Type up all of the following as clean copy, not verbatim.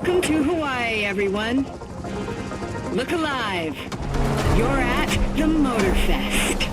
Welcome to Hawaii, everyone. Look alive. You're at the Motorfest.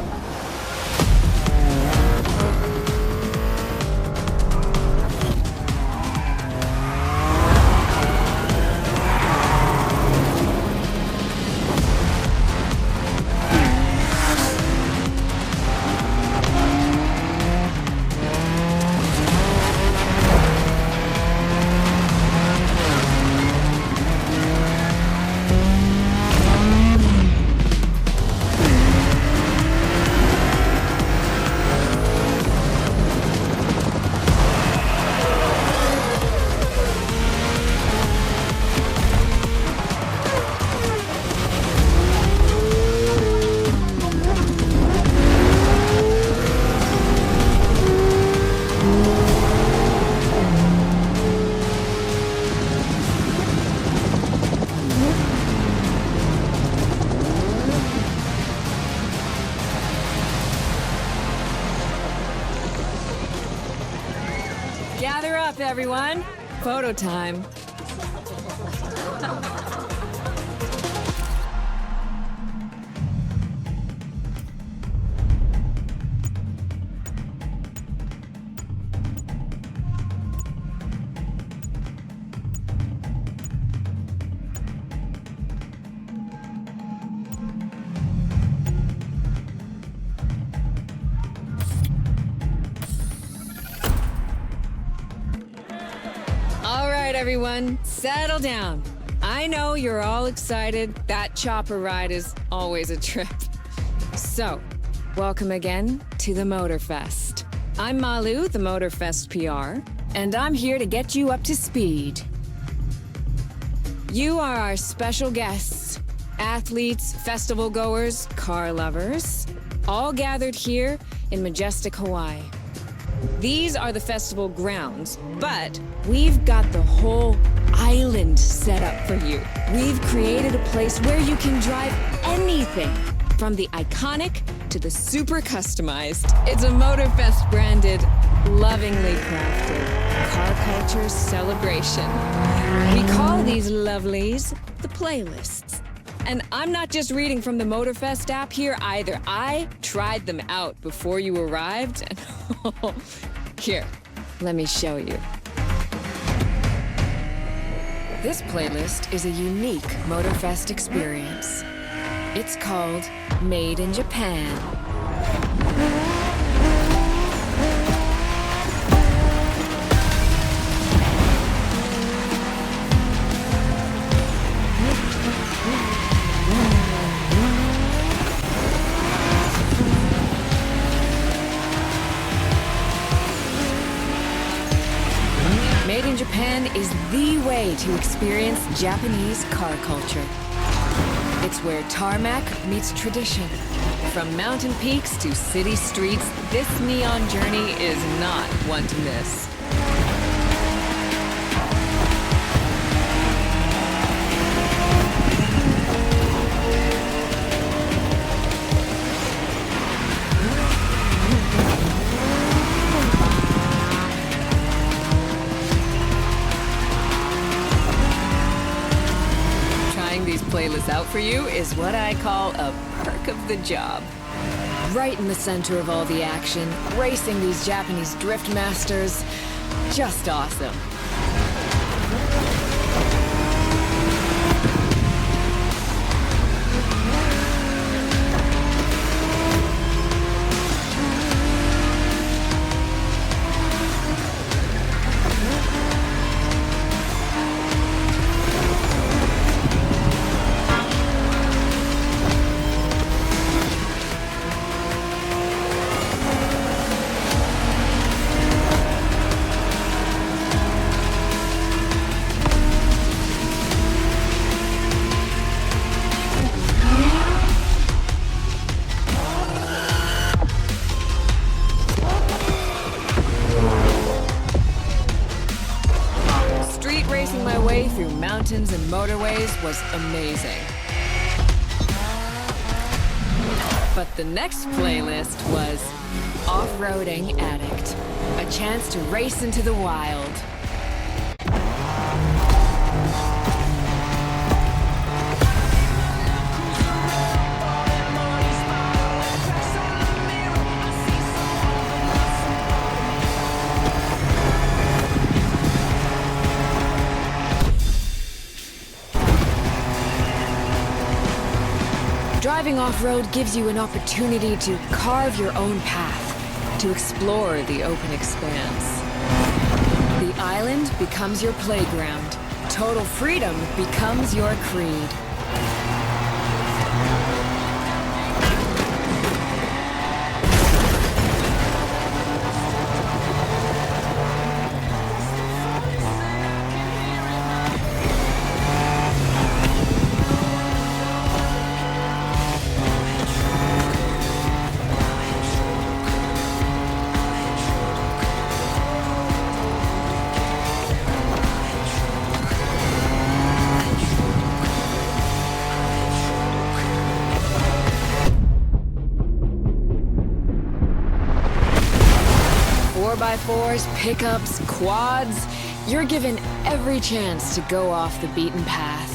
Gather up, everyone. Photo time. Everyone, settle down. I know you're all excited. That chopper ride is always a trip. So, welcome again to the Motorfest. I'm Mallu, the Motorfest PR, and I'm here to get you up to speed. You are our special guests, athletes, festival goers, car lovers, all gathered here in majestic Hawaii. These are the festival grounds, but we've got the whole island set up for you. We've created a place where you can drive anything, from the iconic to the super customized. It's a Motorfest branded, lovingly crafted car culture celebration. We call these lovelies the playlists. And I'm not just reading from the Motorfest app here either. I tried them out before you arrived. And here, let me show you. This playlist is a unique Motorfest experience. It's called Made in Japan. Made in Japan is the way to experience Japanese car culture. It's where tarmac meets tradition. From mountain peaks to city streets, this neon journey is not one to miss. Playlists out for you is what I call a perk of the job. Right in the center of all the action, racing these Japanese drift masters, just awesome. Racing my way through mountains and motorways was amazing. But the next playlist was Off-Roading Addict, a chance to race into the wild. Driving off-road gives you an opportunity to carve your own path, to explore the open expanse. The island becomes your playground. Total freedom becomes your creed. By 4s, pickups, quads, you're given every chance to go off the beaten path.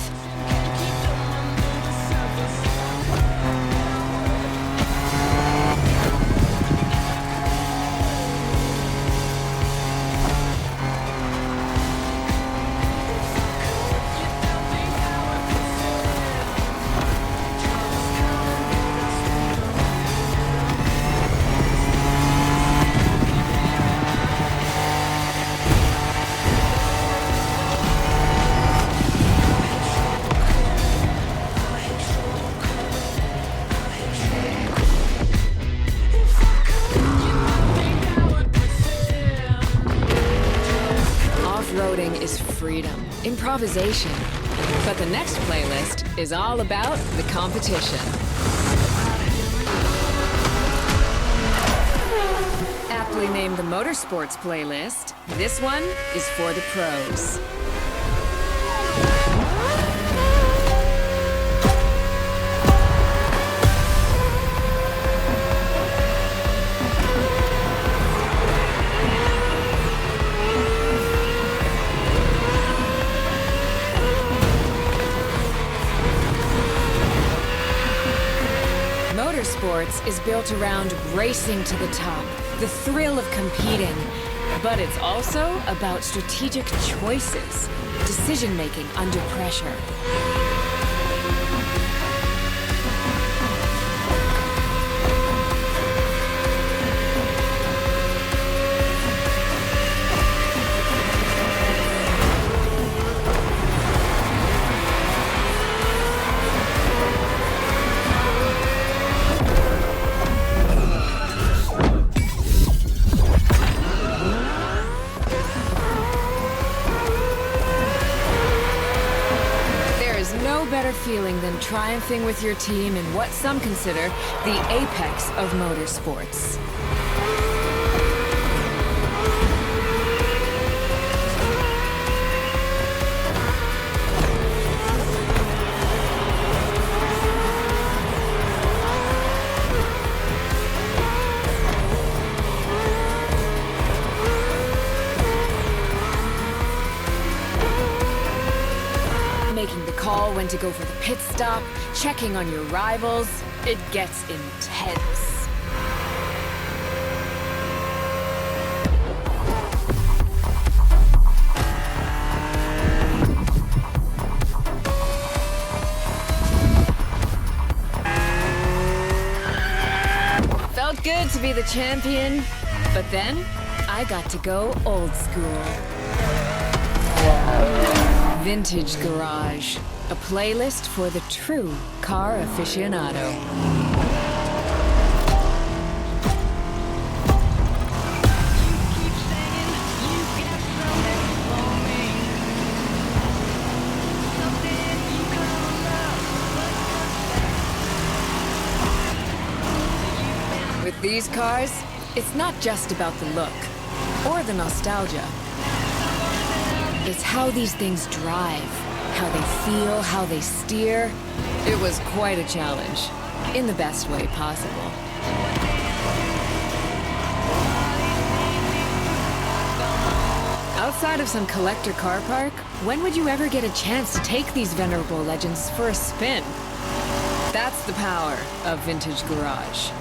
Is freedom, improvisation. But the next playlist is all about the competition. Aptly named the Motorsports playlist, this one is for the pros. Motorsports is built around racing to the top, the thrill of competing. But it's also about strategic choices, decision-making under pressure. Feeling than triumphing with your team in what some consider the apex of motorsports. Call when to go for the pit stop, checking on your rivals. It gets intense. Felt good to be the champion, but then I got to go old school. Vintage Garage, a playlist for the true car aficionado. With these cars, it's not just about the look or the nostalgia. It's how these things drive, how they feel, how they steer. It was quite a challenge, in the best way possible. Outside of some collector car park, when would you ever get a chance to take these venerable legends for a spin? That's the power of Vintage Garage.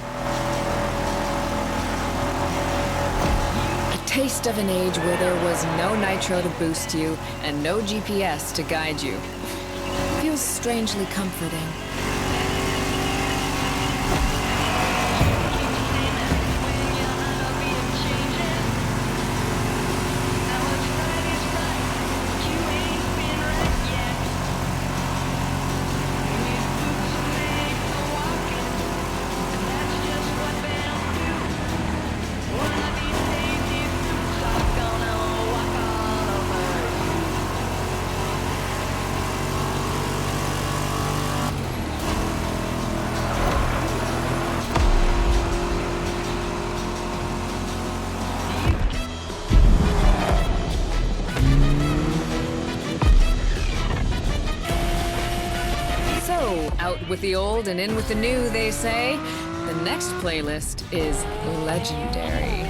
Taste of an age where there was no nitro to boost you and no GPS to guide you. Feels strangely comforting. with the old and in with the new, they say. The next playlist is legendary.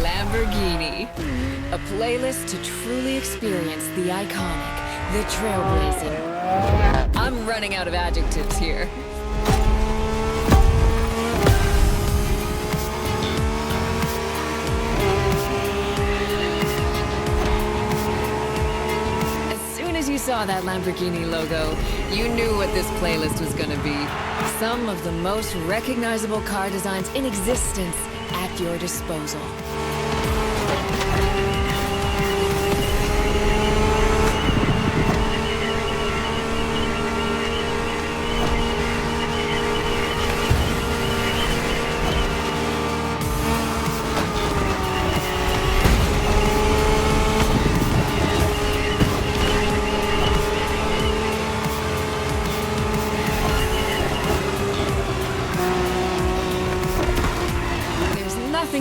Lamborghini. A playlist to truly experience the iconic, the trailblazing. I'm running out of adjectives here. As you saw that Lamborghini logo, you knew what this playlist was gonna be. Some of the most recognizable car designs in existence at your disposal.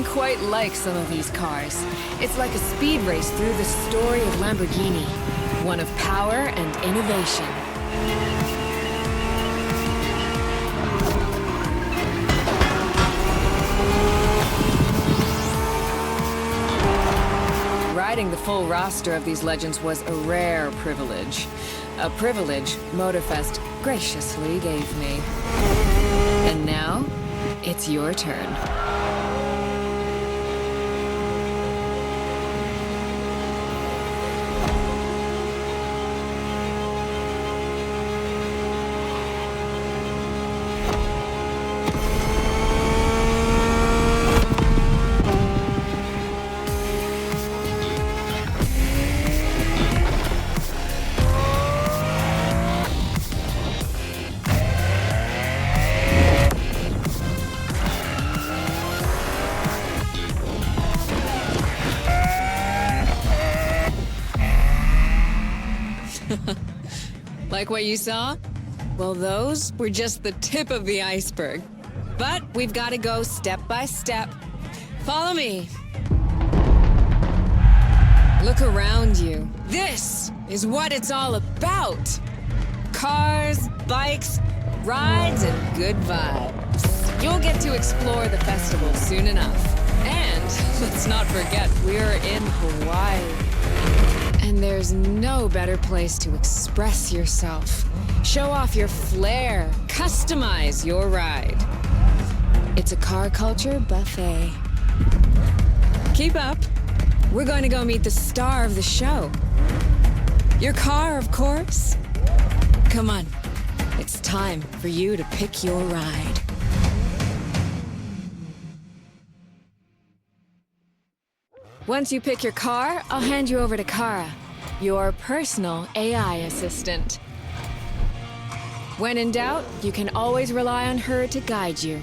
Quite like some of these cars. It's like a speed race through the story of Lamborghini, one of power and innovation. Riding the full roster of these legends was a rare privilege. A privilege Motorfest graciously gave me. And now, it's your turn. Like what you saw? Well, those were just the tip of the iceberg. But we've got to go step by step. Follow me. Look around you. This is what it's all about. Cars, bikes, rides, and good vibes. You'll get to explore the festival soon enough. And let's not forget, we're in Hawaii. And there's no better place to express yourself. Show off your flair. Customize your ride. It's a car culture buffet. Keep up. We're going to go meet the star of the show. Your car, of course. Come on. It's time for you to pick your ride. Once you pick your car, I'll hand you over to Kara, your personal AI assistant. When in doubt, you can always rely on her to guide you.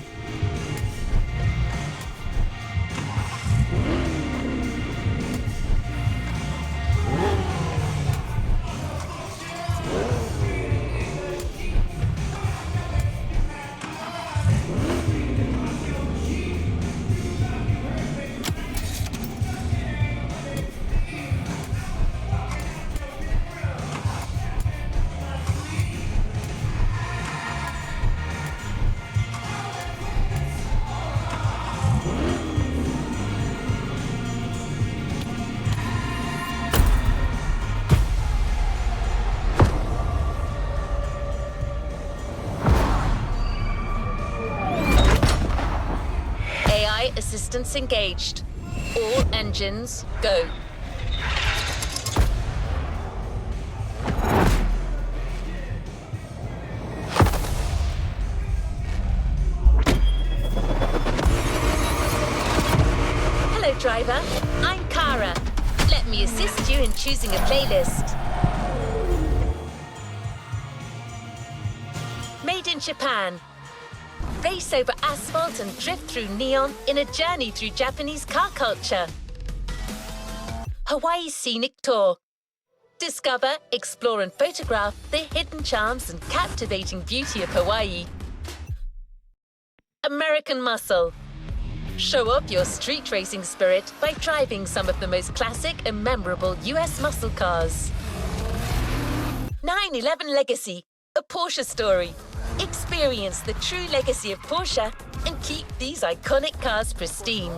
Assistance engaged. All engines, go. Hello, driver. I'm Kara. Let me assist you in choosing a playlist. Made in Japan. Race over asphalt and drift through neon in a journey through Japanese car culture. Hawaii Scenic Tour. Discover, explore and photograph the hidden charms and captivating beauty of Hawaii. American Muscle. Show up your street racing spirit by driving some of the most classic and memorable US muscle cars. 911 Legacy, a Porsche story. Experience the true legacy of Porsche and keep these iconic cars pristine.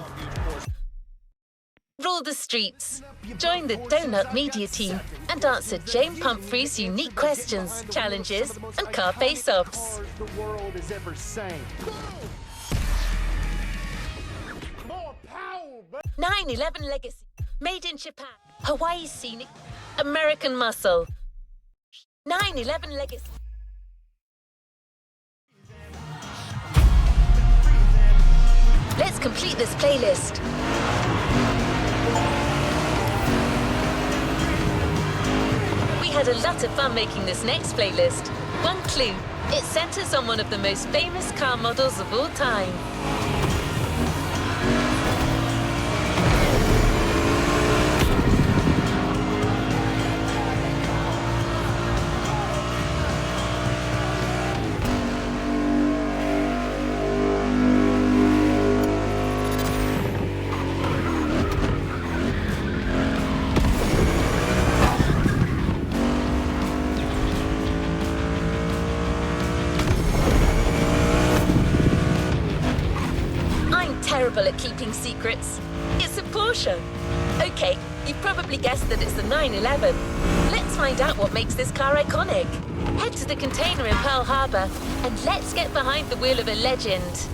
Rule the streets. Join the Donut Media team and answer Jane Pumphrey's unique questions, challenges, and car face-offs. 911 Legacy, made in Japan, Hawaii scenic, American muscle. 911 Legacy. Let's complete this playlist. We had a lot of fun making this next playlist. One clue, it centers on one of the most famous car models of all time. Terrible at keeping secrets. It's a Porsche. Okay, you've probably guessed that it's the 911. Let's find out what makes this car iconic. Head to the container in Pearl Harbor and let's get behind the wheel of a legend.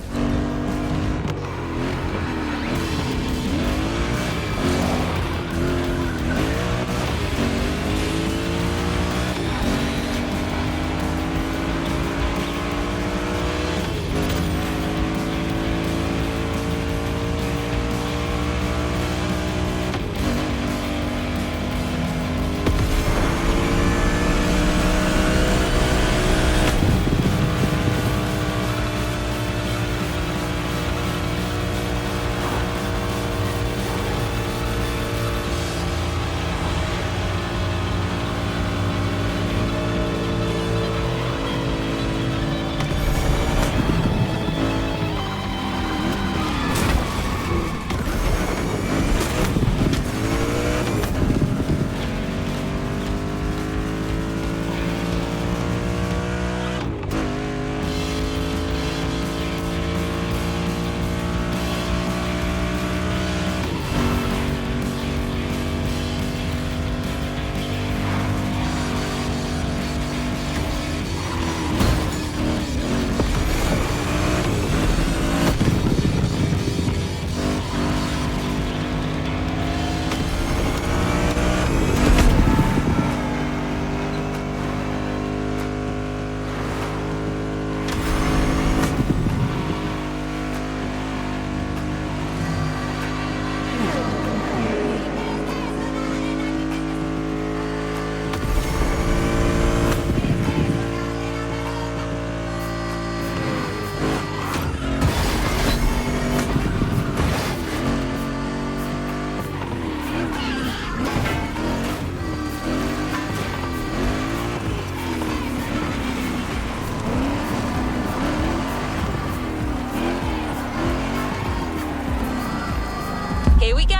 Here we go.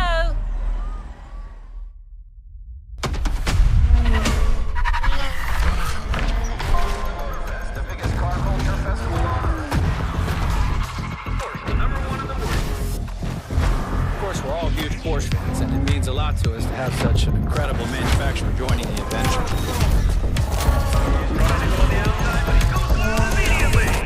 The biggest car culture festival on Earth. Porsche, #1 in the world. Of course, we're all huge Porsche fans, and it means a lot to us to have such an incredible manufacturer joining the adventure. Trying to go on the outside, but he goes through immediately.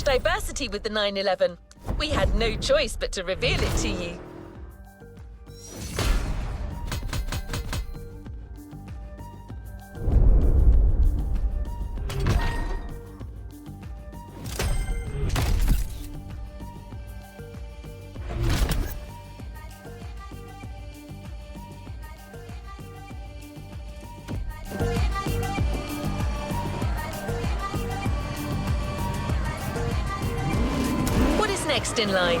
Diversity with the 911. We had no choice but to reveal it to you. next in line.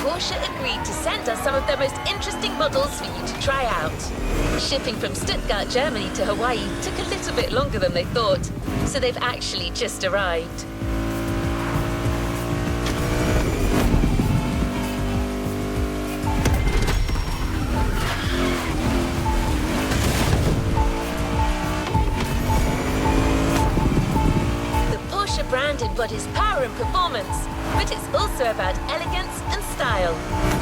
Porsche agreed to send us some of their most interesting models for you to try out. Shipping from Stuttgart, Germany to Hawaii took a little bit longer than they thought, so they've actually just arrived. Embodies power and performance, but it's also about elegance and style.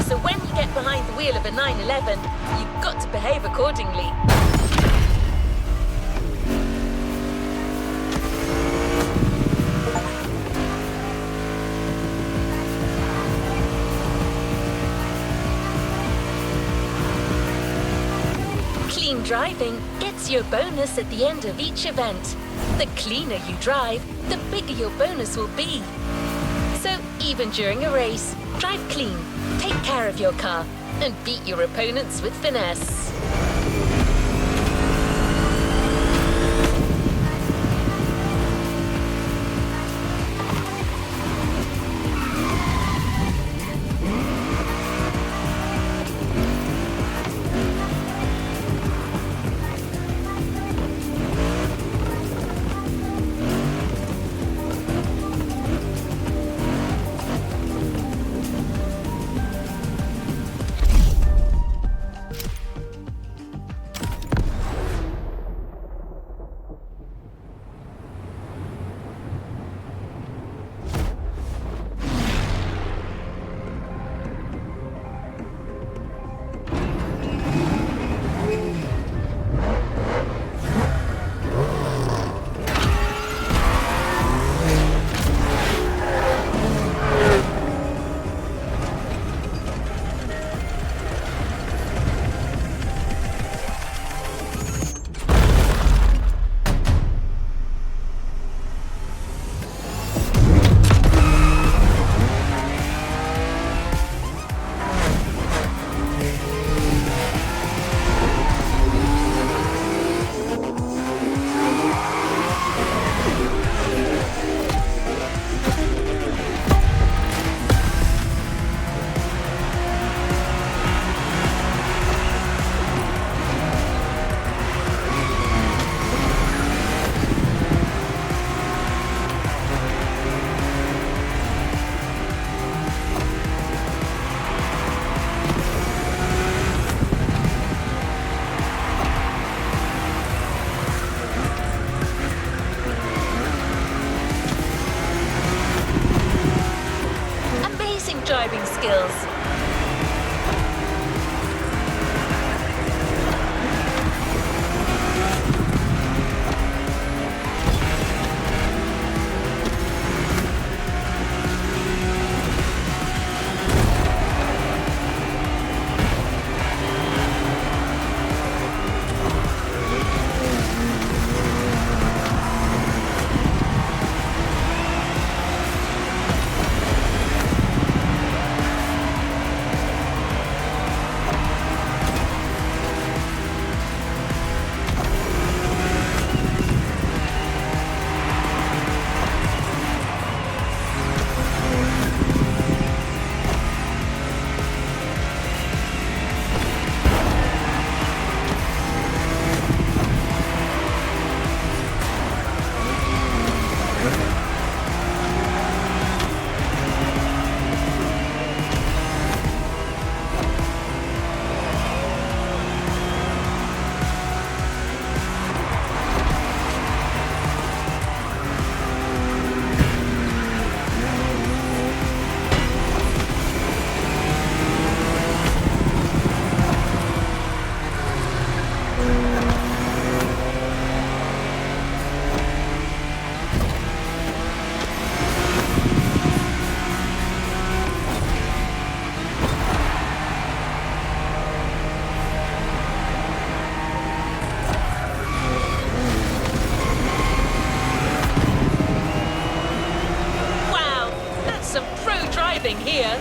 So when you get behind the wheel of a 911, you've got to behave accordingly. Clean driving gets you a bonus at the end of each event. The cleaner you drive, the bigger your bonus will be. So even during a race, drive clean, take care of your car, and beat your opponents with finesse. Driving skills. Here.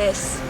this.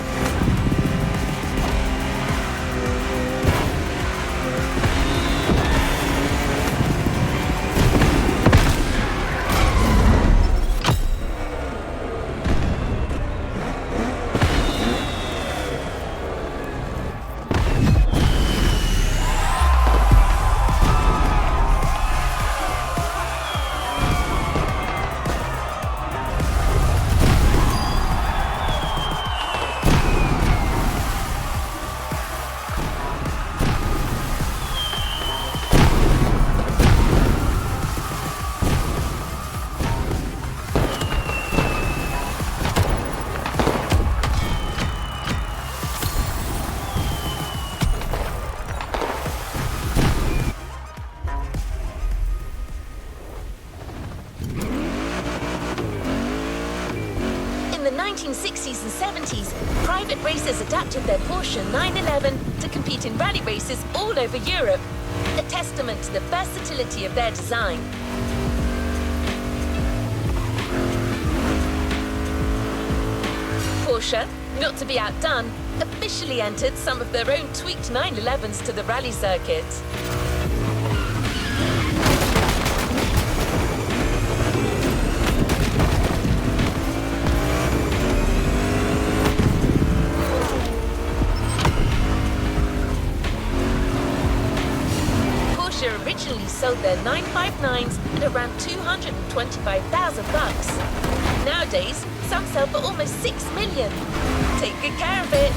In the 1960s and 70s, private racers adapted their Porsche 911 to compete in rally races all over Europe, a testament to the versatility of their design. Porsche, not to be outdone, officially entered some of their own tweaked 911s to the rally circuit. Originally sold their 959s at around $225,000. Nowadays, some sell for almost $6 million. Take good care of it.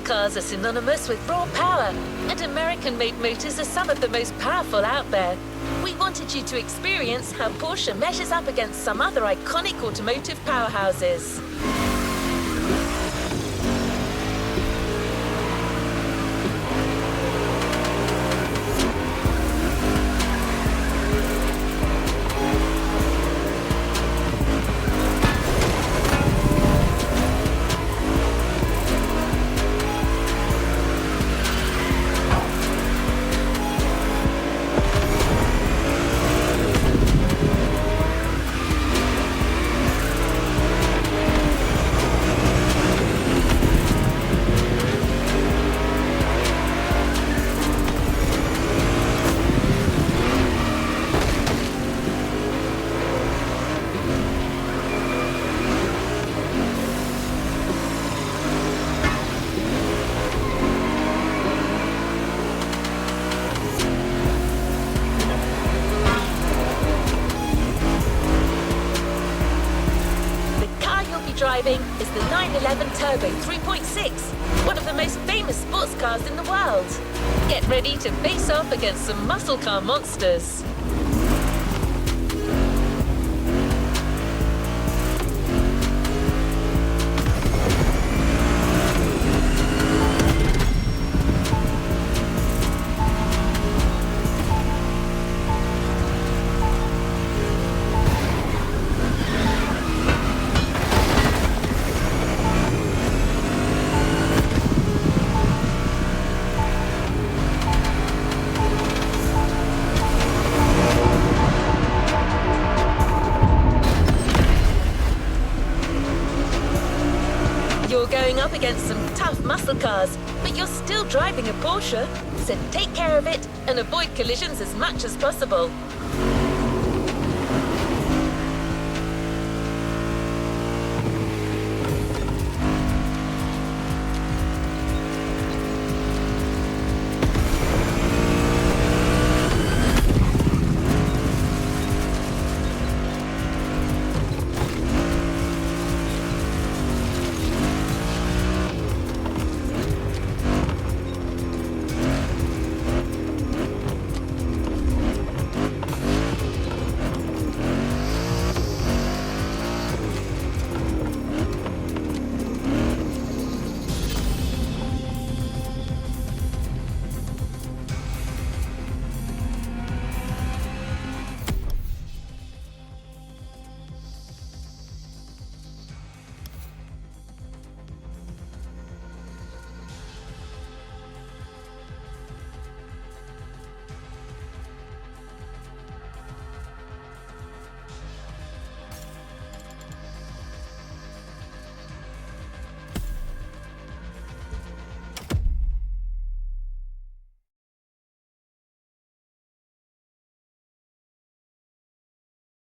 cars are synonymous with raw power, and American-made motors are some of the most powerful out there. We wanted you to experience how Porsche measures up against some other iconic automotive powerhouses. Driving is the 911 Turbo 3.6, one of the most famous sports cars in the world. Get ready to face off against some muscle car monsters. You're going up against some tough muscle cars, but you're still driving a Porsche, so take care of it and avoid collisions as much as possible.